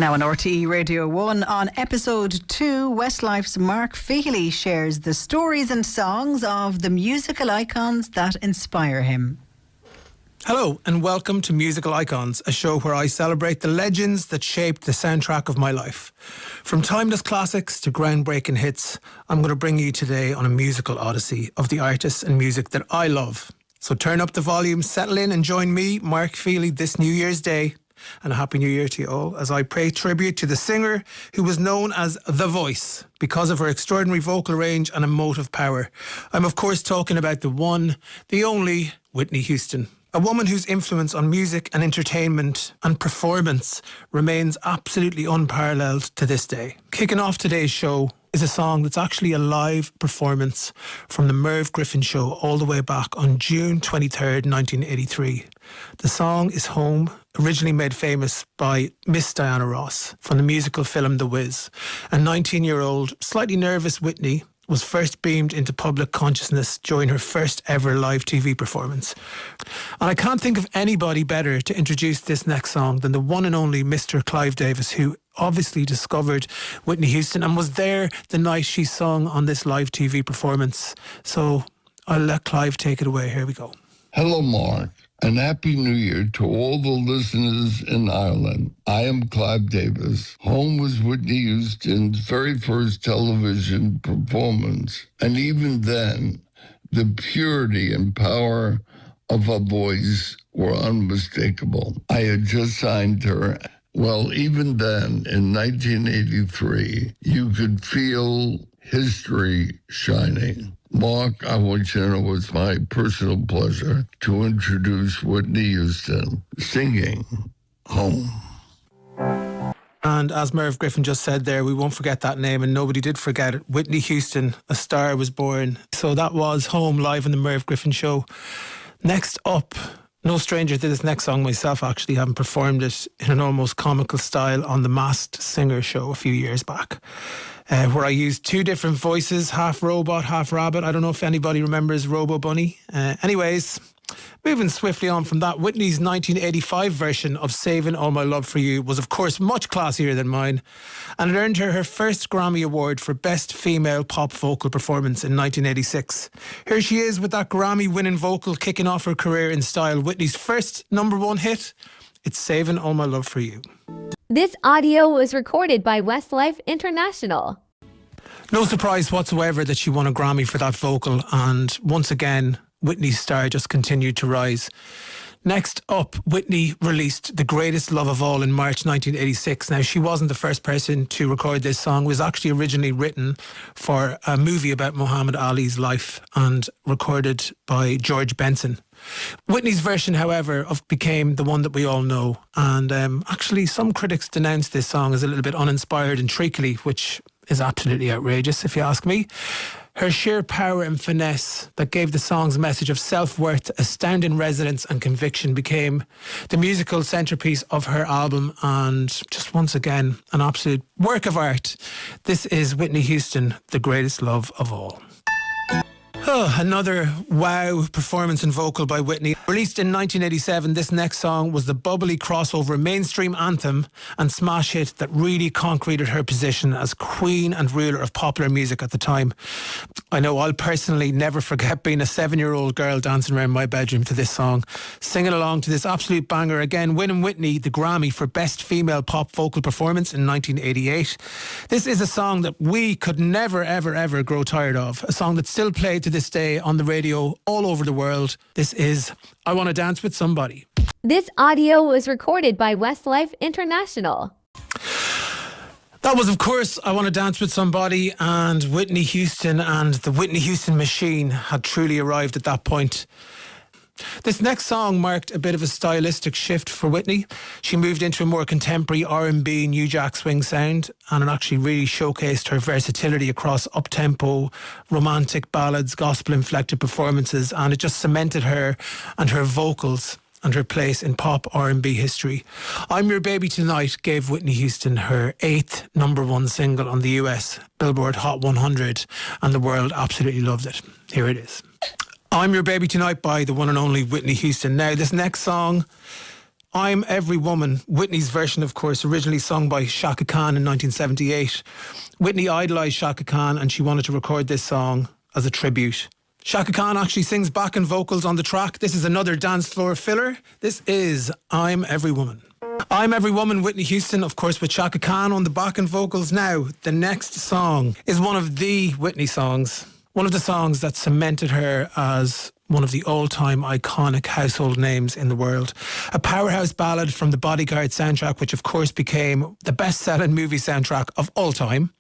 Now on RTÉ Radio 1, on episode 2, Westlife's Mark Feehily shares the stories and songs of the musical icons that inspire him. Hello and welcome to Musical Icons, a show where I celebrate the legends that shaped the soundtrack of my life. From timeless classics to groundbreaking hits, I'm going to bring you today on a musical odyssey of the artists and music that I love. So turn up the volume, settle in and join me, Mark Feehily, this New Year's Day. And a Happy New Year to you all as I pay tribute to the singer who was known as The Voice because of her extraordinary vocal range and emotive power. I'm of course talking about the one, the only Whitney Houston. A woman whose influence on music and entertainment and performance remains absolutely unparalleled to this day. Kicking off today's show is a song that's actually a live performance from the Merv Griffin show all the way back on June 23rd, 1983. The song is Home, originally made famous by Miss Diana Ross from the musical film The Wiz. A 19-year-old, slightly nervous Whitney was first beamed into public consciousness during her first ever live TV performance. And I can't think of anybody better to introduce this next song than the one and only Mr. Clive Davis, who obviously discovered Whitney Houston and was there the night she sung on this live TV performance. So I'll let Clive take it away. Here we go. Hello, Mark, and Happy New Year to all the listeners in Ireland. I am Clive Davis. Home was Whitney Houston's very first television performance, and even then, the purity and power of her voice were unmistakable. I had just signed her. Well, even then, in 1983, you could feel history shining. Mark, I want you to know it's my personal pleasure to introduce Whitney Houston singing Home. And as Merv Griffin just said there, we won't forget that name, and nobody did forget it. Whitney Houston, a star was born. So that was Home, live on the Merv Griffin show. Next up, no stranger to this next song myself, actually, having performed it in an almost comical style on the Masked Singer show a few years back. Where I used two different voices, half robot, half rabbit. I don't know if anybody remembers Robo Bunny. Anyways, moving swiftly on from that, Whitney's 1985 version of Saving All My Love For You was of course much classier than mine, and it earned her first Grammy Award for Best Female Pop Vocal Performance in 1986. Here she is with that Grammy-winning vocal kicking off her career in style. Whitney's first #1 hit, it's Saving All My Love For You. This audio was recorded by Westlife International. No surprise whatsoever that she won a Grammy for that vocal, and once again, Whitney's star just continued to rise. Next up, Whitney released The Greatest Love of All in March 1986. Now, she wasn't the first person to record this song. It was actually originally written for a movie about Muhammad Ali's life and recorded by George Benson. Whitney's version, however, became the one that we all know. And actually, some critics denounced this song as a little bit uninspired and treacly, which is absolutely outrageous, if you ask me. Her sheer power and finesse that gave the song's message of self-worth, astounding resonance and conviction became the musical centrepiece of her album, and just once again, an absolute work of art. This is Whitney Houston, The Greatest Love of All. Oh, another wow performance and vocal by Whitney. Released in 1987, this next song was the bubbly crossover mainstream anthem and smash hit that really concreted her position as queen and ruler of popular music at the time. I know I'll personally never forget being a 7-year-old girl dancing around my bedroom to this song, singing along to this absolute banger, again winning Whitney the Grammy for Best Female Pop Vocal Performance in 1988. This is a song that we could never, ever, ever grow tired of. A song that's still played to this day on the radio all over the world. This is I Want to Dance with Somebody. This audio was recorded by Westlife International. That was, of course, I Want to Dance with Somebody, and Whitney Houston and the Whitney Houston machine had truly arrived at that point. This next song marked a bit of a stylistic shift for Whitney. She moved into a more contemporary R&B, New Jack Swing sound, and it actually really showcased her versatility across up-tempo, romantic ballads, gospel-inflected performances, and it just cemented her and her vocals and her place in pop R&B history. I'm Your Baby Tonight gave Whitney Houston her 8th #1 single on the US Billboard Hot 100, and the world absolutely loved it. Here it is. I'm Your Baby Tonight by the one and only Whitney Houston. Now, this next song I'm Every Woman, Whitney's version, of course, originally sung by Chaka Khan in 1978. Whitney idolised Chaka Khan and she wanted to record this song as a tribute. Chaka Khan actually sings backing vocals on the track. This is another dance floor filler. This is I'm Every Woman. I'm Every Woman, Whitney Houston, of course, with Chaka Khan on the backing vocals. Now, the next song is one of the Whitney songs. One of the songs that cemented her as one of the all-time iconic household names in the world. A powerhouse ballad from the Bodyguard soundtrack, which of course became the best-selling movie soundtrack of all time.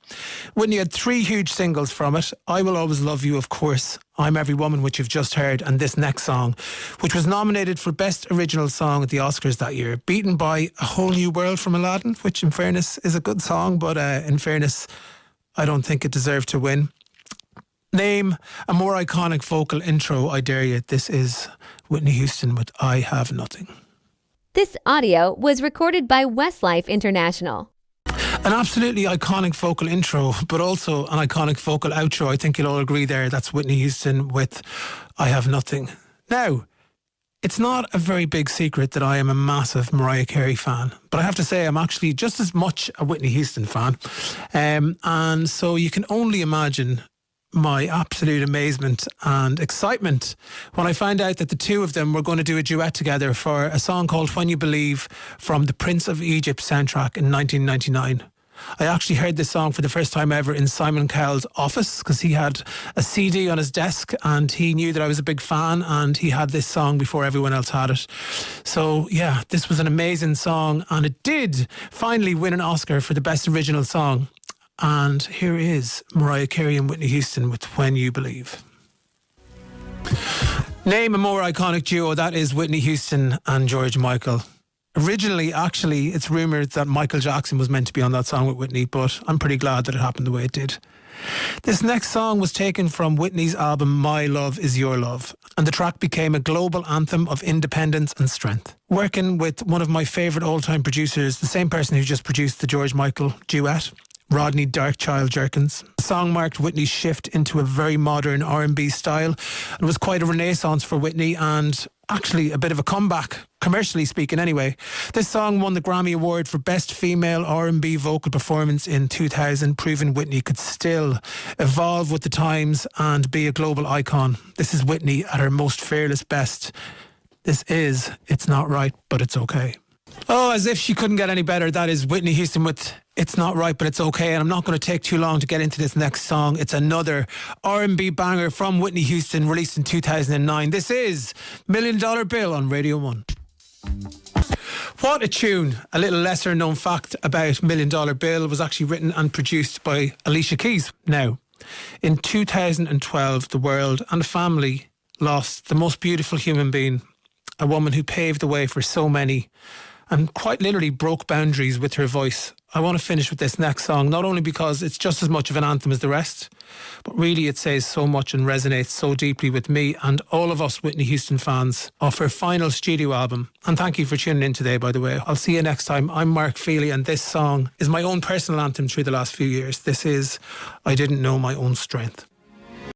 Whitney had 3 huge singles from it. I Will Always Love You, of course, I'm Every Woman, which you've just heard, and this next song, which was nominated for Best Original Song at the Oscars that year, beaten by A Whole New World from Aladdin, which in fairness is a good song, but in fairness, I don't think it deserved to win. Name a more iconic vocal intro, I dare you. This is Whitney Houston with I Have Nothing. This audio was recorded by Westlife International. An absolutely iconic vocal intro, but also an iconic vocal outro. I think you'll all agree there. That's Whitney Houston with I Have Nothing. Now, it's not a very big secret that I am a massive Mariah Carey fan, but I have to say I'm actually just as much a Whitney Houston fan. And so you can only imagine my absolute amazement and excitement when I found out that the two of them were going to do a duet together for a song called When You Believe from the Prince of Egypt soundtrack in 1999. I actually heard this song for the first time ever in Simon Cowell's office because he had a CD on his desk and he knew that I was a big fan and he had this song before everyone else had it. So yeah, this was an amazing song and it did finally win an Oscar for the Best Original Song. And here is Mariah Carey and Whitney Houston with When You Believe. Name a more iconic duo, that is Whitney Houston and George Michael. Originally, actually, it's rumoured that Michael Jackson was meant to be on that song with Whitney, but I'm pretty glad that it happened the way it did. This next song was taken from Whitney's album My Love Is Your Love, and the track became a global anthem of independence and strength. Working with one of my favourite all-time producers, the same person who just produced the George Michael duet, Rodney Darkchild Jerkins. The song marked Whitney's shift into a very modern R&B style. It was quite a renaissance for Whitney and actually a bit of a comeback, commercially speaking anyway. This song won the Grammy Award for Best Female R&B Vocal Performance in 2000, proving Whitney could still evolve with the times and be a global icon. This is Whitney at her most fearless best. This is It's Not Right, But It's Okay. Oh, as if she couldn't get any better. That is Whitney Houston with It's Not Right, But It's Okay. And I'm not going to take too long to get into this next song. It's another R&B banger from Whitney Houston, released in 2009. This is $1 Million Bill on Radio 1. What a tune. A little lesser known fact about $1 Million Bill was actually written and produced by Alicia Keys. Now, in 2012, the world and the family lost the most beautiful human being, a woman who paved the way for so many and quite literally broke boundaries with her voice. I want to finish with this next song, not only because it's just as much of an anthem as the rest, but really it says so much and resonates so deeply with me and all of us Whitney Houston fans of her final studio album. And thank you for tuning in today, by the way. I'll see you next time. I'm Mark Feehily and this song is my own personal anthem through the last few years. This is I Didn't Know My Own Strength.